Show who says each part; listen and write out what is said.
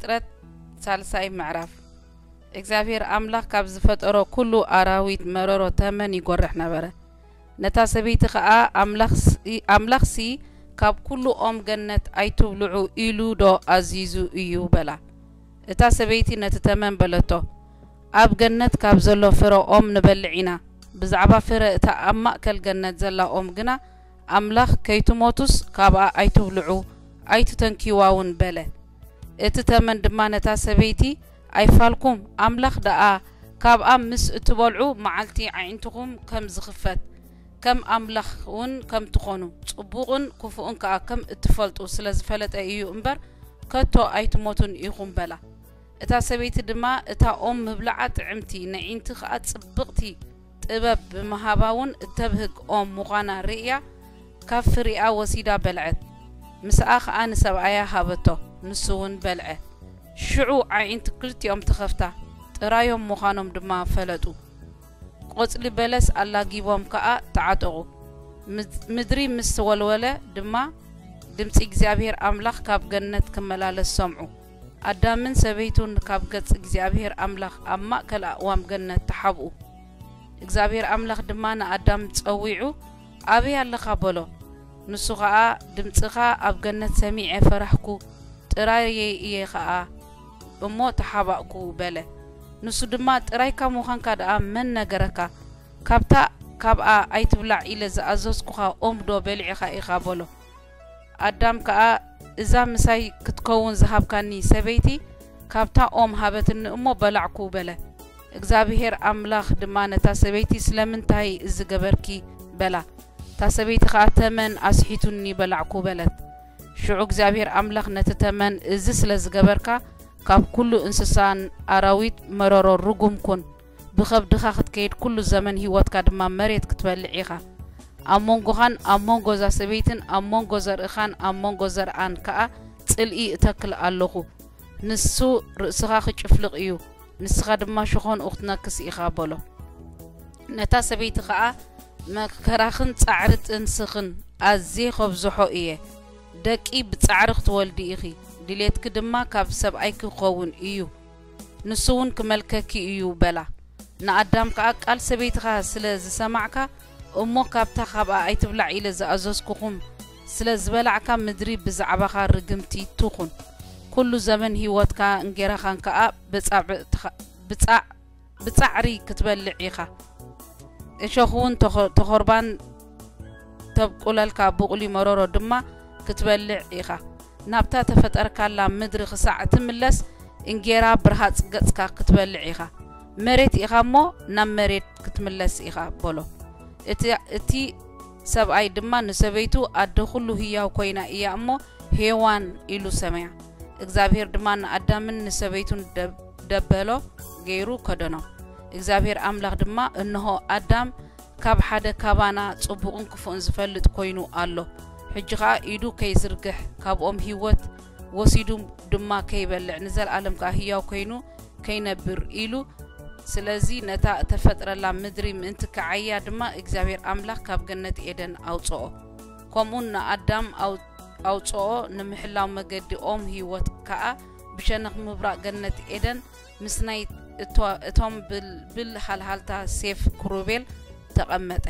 Speaker 1: ፍጥረት ሳልሳይ ምዕራፍ እግዚአብሔር አምላክ ካብ ዝፈጠሮ ኩሉ አራዊት መረሮ ተመን ይጎርሕ ነበረ ነታ ሰበይቲ ኸኣ አምላኽሲ ካብ ኩሉ ኦም ገነት ኣይትብልዑ ኢሉ ዶ አዚዙ እዩ በላ እታ ሰበይቲ ነቲ ተመን በለቶ ኣብ ገነት ካብ ዘሎ ፍረ ኦም ንበልዒና ብዛዕባ ፍረ እታ ኣብ ማእከል ገነት ዘላ ኦም ግና አምላኽ ከይትሞቱስ ካብኣ ኣይትብልዑ ኣይትተንኪዋውን በለ እቲ ተመን ድማ ነታ ሰበይቲ ኣይፋልኩም አምላኽ ደኣ ካብ ምስ እትበልዑ መዓልቲ ዓይንትኩም ከም ዝኽፈት ከም አምላኽውን ከም ትኾኑ ጽቡቕን ክፉእን ከኣ ከም እትፈልጡ ስለ ዝፈለጠ እዩ እምበር ከቶ ኣይትሞቱን ኢኹም በላ እታ ሰበይቲ ድማ እታ ኦም ምብላዓ ጥዕምቲ ንዒንቲ ከኣ ጽብቕቲ ጥበብ ብምሃባውን እተብህግ ኦም ምዃና ርእያ ካብ ፍሪኣ ወሲዳ በልዐት ምስኣ ከኣ ንሰብኣያ ሃበቶ ንሱውን በልዐ ሽዑ ዓይንቲ ክልቲኦም ተኸፍታ ጥራዮም ምዃኖም ድማ ፈለጡ ቆጽሊ በለስ ኣላጊቦም ከኣ ተዓጠቑ ምድሪ ምስ ወልወለ ድማ ድምፂ እግዚአብሔር አምላኽ ካብ ገነት ክመላለስ ሰምዑ አዳምን ሰበይቱን ካብ ገጽ እግዚአብሔር አምላኽ ኣብ ማእከል ኣእዋም ገነት ተሓብኡ እግዚአብሔር አምላኽ ድማ ንኣዳም ጸዊዑ ኣበይ ኣለኻ በሎ ንሱ ከኣ ድምጽኻ ኣብ ገነት ሰሚዐ ፈራሕኩ ጥራየ እየ ከኣ እሞ ተሓባእኩ በለ ንሱ ድማ ጥራይካ ምዃንካ ደኣ መን ነገረካ ካብኣ ኣይትብላዕ ኢለ ዝኣዘዝኩኻ ኦም ዶ በሊዕኻ ኢኻ በሎ ኣዳም ከኣ እዛ ምሳይ ክትከውን ዝሃብካኒ ሰበይቲ ካብታ ኦም ሃበትኒ እሞ በላዕኩ በለ እግዚአብሔር አምላኽ ድማ ነታ ሰበይቲ ስለምንታይ ዝገበርኪ በላ ታ ሰበይቲ ከኣ ተመን ኣስሒቱኒ በላዕኩ በለት ሽዑ እግዚአብሔር አምላኽ ነቲ ተመን እዚ ስለ ዝገበርካ ካብ ኩሉ እንስሳን አራዊት መረሮ ርጉም ኩን ብኸብድኻ ክትከይድ ኩሉ ዘመን ህይወትካ ድማ መሬት ክትበልዕ ኢኻ ኣብ መንጎኻን ኣብ መንጎ ዛ ሰበይትን ኣብ መንጎ ዘርእኻን ኣብ መንጎ ዘርአን ከኣ ጽልኢ እተክል ኣለኹ ንሱ ርእስኻ ክጭፍልቕ እዩ ንስኻ ድማ ሽኾን እኽትነክስ ኢኻ በሎ ነታ ሰበይቲ ከኣ መከራኽን ጻዕሪ ጥንስኽን ኣዝየ ኸብዝሖ እየ ደቂ ብጻዕሪ ክትወልዲ ኢኺ ድሌትክ ድማ ካብ ሰብኣይ ክኸውን እዩ ንሱውን ክመልከኪ እዩ በላ ንኣዳም ከኣ ቃል ሰበይትኻ ስለ ዝሰማዕካ እሞ ካብታ ካብኣ ኣይትብላዕ ኢለ ዝኣዘዝኩኹም ስለ ዝበላዕካ ምድሪ ብዛዕባኻ ርግምቲ ትኹን ኩሉ ዘመን ህይወትካ እንጌራኻን ከኣ ብጻዕሪ ክትበልዕ ኢኻ እሾኽውን ተኸርባን ተብቁለልካ ብቑሊ መረሮ ድማ ክትበልዕ ኢኻ ናብታ ተፈጠርካላ ምድሪ ክሳዕ ትምለስ እንጌራ ብርሃጽ ገጽካ ክትበልዕ ኢኻ መሬት ኢኻ እሞ ናብ መሬት ክትምለስ ኢኻ በሎ እቲ ሰብኣይ ድማ ንሰበይቱ ኣደ ኩሉ ህያው ኮይና እያ እሞ ሄዋን ኢሉ ሰማያ እግዚአብሔር ድማ ንኣዳምን ንሰበይቱን ደበሎ ገይሩ ከደኖ እግዚአብሔር አምላኽ ድማ እንሆ ኣዳም ካብ ሓደ ካባና ጽቡቕን ክፉእን ዝፈልጥ ኮይኑ ኣሎ ሕጂ ኸኣ ኢዱ ከይዝርግሕ ካብኦም ህይወት ወሲዱ ድማ ከይበልዕ ንዘለዓለም ከኣ ህያው ኮይኑ ከይነብር ኢሉ ስለዚ ነታ ተፈጥረላ ምድሪ ምእንቲ ከዓያ ድማ እግዚአብሔር አምላኽ ካብ ገነት ኤደን ኣውጽኦ ከምኡን ንኣዳም ኣውጽኦ ንምሕላው መገዲ ኦም ህይወት ከኣ ብሸነኽ ምብራቕ ገነት ኤደን ምስናይ እቶም ብልሃልሃልታ ሴፍ ክሩቤል ተቐመጠ